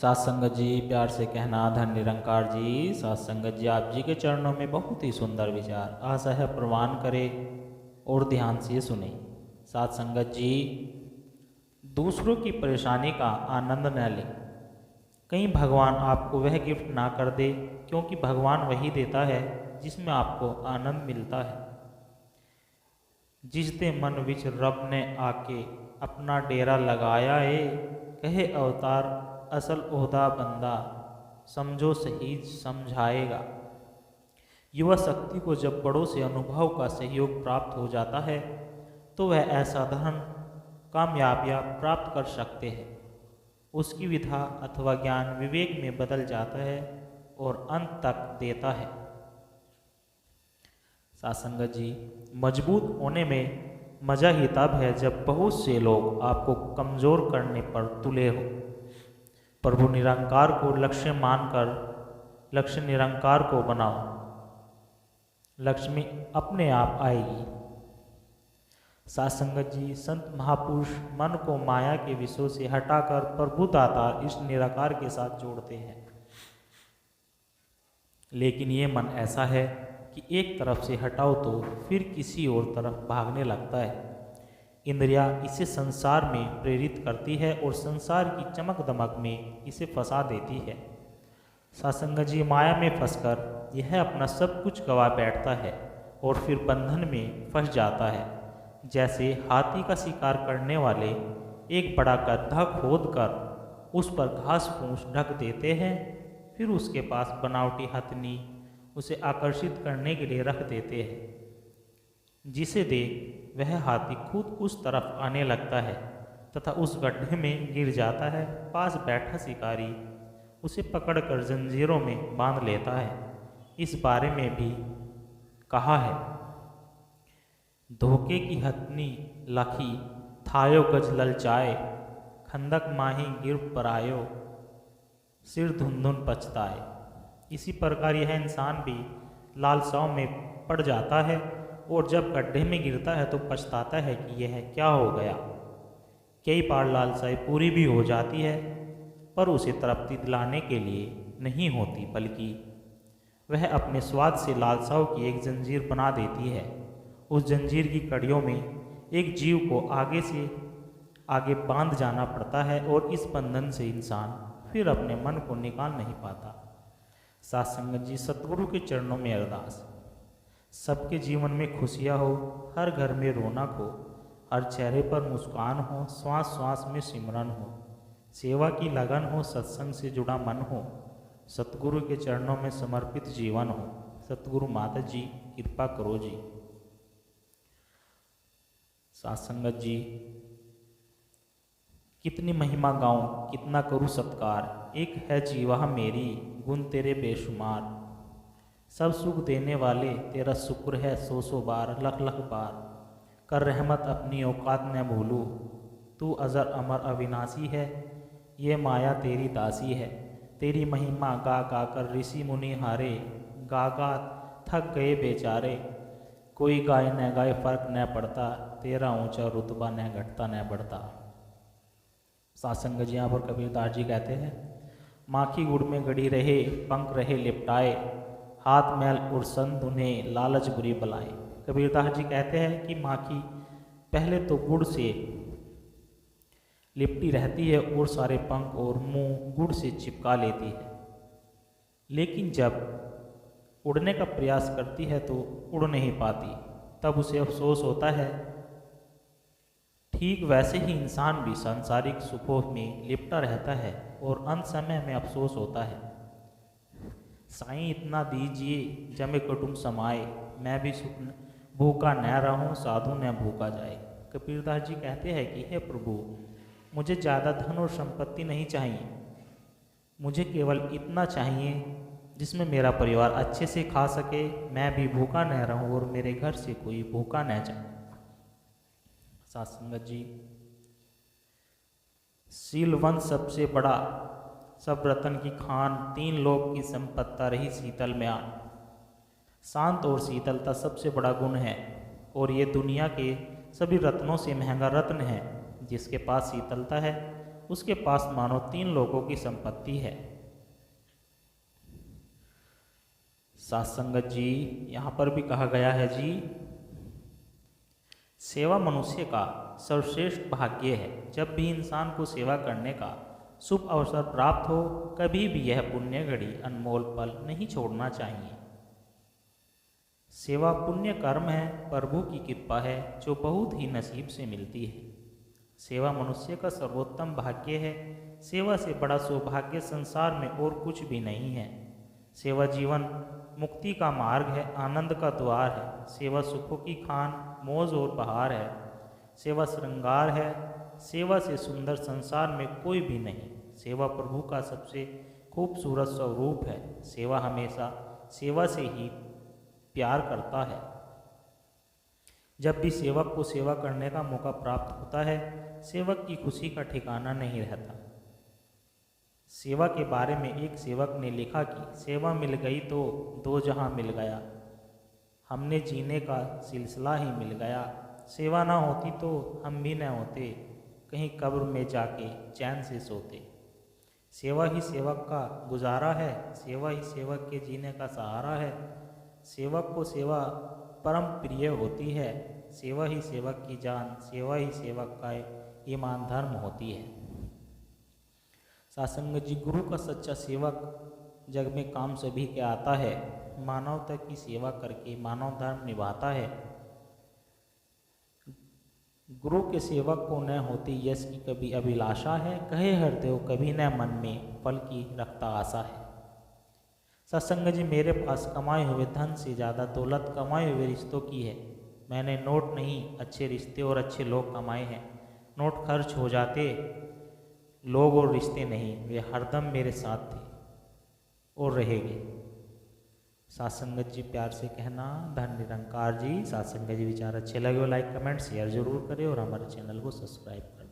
सात संगत जी प्यार से कहना धन निरंकार जी। सात संगत जी आप जी के चरणों में बहुत ही सुंदर विचार आशा है प्रवान करे और ध्यान से सुने। सात संगत जी दूसरों की परेशानी का आनंद न ले, कहीं भगवान आपको वह गिफ्ट ना कर दे, क्योंकि भगवान वही देता है जिसमें आपको आनंद मिलता है। जिस दे मन विच रब ने आके अपना डेरा लगाया है, कहे अवतार असल ओहदा बंदा समझो सही समझाएगा। युवा शक्ति को जब बड़ों से अनुभव का सहयोग प्राप्त हो जाता है तो वह ऐसा धन कामयाबियाँ प्राप्त कर सकते हैं। उसकी विधा अथवा ज्ञान विवेक में बदल जाता है और अंत तक देता है। सासंगत जी मजबूत होने में मजा ही तब है जब बहुत से लोग आपको कमज़ोर करने पर तुले हो। प्रभु निरंकार को लक्ष्य मानकर लक्ष्य निरंकार को बनाओ, लक्ष्मी अपने आप आएगी। सासंगत जी संत महापुरुष मन को माया के विषयों से हटाकर प्रभु दाता इस निराकार के साथ जोड़ते हैं। लेकिन ये मन ऐसा है कि एक तरफ से हटाओ तो फिर किसी और तरफ भागने लगता है। इंद्रिया इसे संसार में प्रेरित करती है और संसार की चमक दमक में इसे फंसा देती है। सासंगत जी माया में फंसकर यह अपना सब कुछ गवा बैठता है और फिर बंधन में फंस जाता है। जैसे हाथी का शिकार करने वाले एक बड़ा गड्ढा खोद कर उस पर घास फूस ढक देते हैं, फिर उसके पास बनावटी हथनी उसे आकर्षित करने के लिए रख देते हैं, जिसे देख वह हाथी खुद उस तरफ आने लगता है तथा उस गड्ढे में गिर जाता है। पास बैठा शिकारी उसे पकड़कर जंजीरों में बांध लेता है। इस बारे में भी कहा है, धोखे की हथनी लखी थायो गज ललचाए, खंदक माही गिर परायो सिर धुन पछताए। इसी प्रकार यह इंसान भी लालसाओं में पड़ जाता है और जब गड्ढे में गिरता है तो पछताता है कि यह क्या हो गया। कई बार लालसाएं पूरी भी हो जाती है पर उसे तृप्ति दिलाने के लिए नहीं होती, बल्कि वह अपने स्वाद से लालसाओं की एक जंजीर बना देती है। उस जंजीर की कड़ियों में एक जीव को आगे से आगे बांध जाना पड़ता है और इस बंधन से इंसान फिर अपने मन को निकाल नहीं पाता। सात संगत जी सतगुरु के चरणों में अरदास, सबके जीवन में खुशियाँ हो, हर घर में रौनक हो, हर चेहरे पर मुस्कान हो, श्वास श्वास में सिमरन हो, सेवा की लगन हो, सत्संग से जुड़ा मन हो, सतगुरु के चरणों में समर्पित जीवन हो। सतगुरु माता जी कृपा करो जी। सात संगत जी कितनी महिमा गाऊं, कितना करूं सत्कार, एक है जीवा मेरी गुण तेरे बेशुमार। सब सुख देने वाले तेरा शुक्र है सौ सौ बार, लख लख बार। कर रहमत अपनी औकात न भूलू, तू अजर अमर अविनाशी है, ये माया तेरी दासी है। तेरी महिमा गा गा कर ऋषि मुनि हारे, गा गा थक गए बेचारे। कोई गाय न गाय फर्क न पड़ता, तेरा ऊंचा रुतबा न घटता न बढ़ता। सासंग जी यहाँ पर कबीरदास जी कहते हैं, माखी गुड़ में गड़ी रहे पंख रहे लिपटाए, हाथ मैल उर्सन उन्हें लालच बुरी बलाए। कबीरदास जी कहते हैं कि माखी पहले तो गुड़ से लिपटी रहती है और सारे पंख और मुंह गुड़ से चिपका लेती है, लेकिन जब उड़ने का प्रयास करती है तो उड़ नहीं पाती, तब उसे अफसोस होता है। ठीक वैसे ही इंसान भी सांसारिक सुखों में लिपटा रहता है और अंत समय में अफसोस होता है। साईं इतना दीजिए जमे कुटुंब समाए, मैं भी सुख भूखा न रहूं साधु न भूखा जाए। कबीरदास जी कहते हैं कि हे प्रभु, मुझे ज़्यादा धन और संपत्ति नहीं चाहिए, मुझे केवल इतना चाहिए जिसमें मेरा परिवार अच्छे से खा सके, मैं भी भूखा न रहूं और मेरे घर से कोई भूखा न जाए। सात संगत जी शीलवंत सबसे बड़ा, सब रतन की खान, तीन लोक की संपत्ता रही शीतल में आन। शांत और शीतलता सबसे बड़ा गुण है और ये दुनिया के सभी रत्नों से महंगा रत्न है। जिसके पास शीतलता है उसके पास मानो 3 लोगों की संपत्ति है। साथ संगत जी, यहाँ पर भी कहा गया है जी, सेवा मनुष्य का सर्वश्रेष्ठ भाग्य है। जब भी इंसान को सेवा करने का शुभ अवसर प्राप्त हो, कभी भी यह पुण्य घड़ी अनमोल पल नहीं छोड़ना चाहिए। सेवा पुण्य कर्म है, प्रभु की कृपा है जो बहुत ही नसीब से मिलती है। सेवा मनुष्य का सर्वोत्तम भाग्य है। सेवा से बड़ा सौभाग्य संसार में और कुछ भी नहीं है। सेवा जीवन मुक्ति का मार्ग है, आनंद का द्वार है। सेवा सुखों की खान, मौज और बहार है। सेवा श्रृंगार है, सेवा से सुंदर संसार में कोई भी नहीं। सेवा प्रभु का सबसे खूबसूरत स्वरूप है। सेवा हमेशा सेवा से ही प्यार करता है। जब भी सेवक को सेवा करने का मौका प्राप्त होता है, सेवक की खुशी का ठिकाना नहीं रहता। सेवा के बारे में एक सेवक ने लिखा कि सेवा मिल गई तो दो जहां मिल गया, हमने जीने का सिलसिला ही मिल गया। सेवा ना होती तो हम भी न होते, कहीं कब्र में जाके चैन से सोते। सेवा ही सेवक का गुजारा है, सेवा ही सेवक के जीने का सहारा है। सेवक को सेवा परम प्रिय होती है। सेवा ही सेवक की जान, सेवा ही सेवक का ईमान धर्म होती है। सासंगत जी, गुरु का सच्चा सेवक जग में काम सभी के आता है। मानवता की सेवा करके मानव धर्म निभाता है। गुरु के सेवक को न होती यश की कभी अभिलाषा है, कहे हरदेव कभी न मन में फल की रखता आशा है। सत्संग जी, मेरे पास कमाए हुए धन से ज़्यादा दौलत कमाए हुए रिश्तों की है। मैंने नोट नहीं, अच्छे रिश्ते और अच्छे लोग कमाए हैं। नोट खर्च हो जाते, लोग और रिश्ते नहीं, वे हरदम मेरे साथ थे और रहेंगे। सत्संगत जी, प्यार से कहना धन निरंकार जी। सत्संगत जी, विचार अच्छे लगे हो लाइक कमेंट शेयर जरूर करें और हमारे चैनल को सब्सक्राइब करें।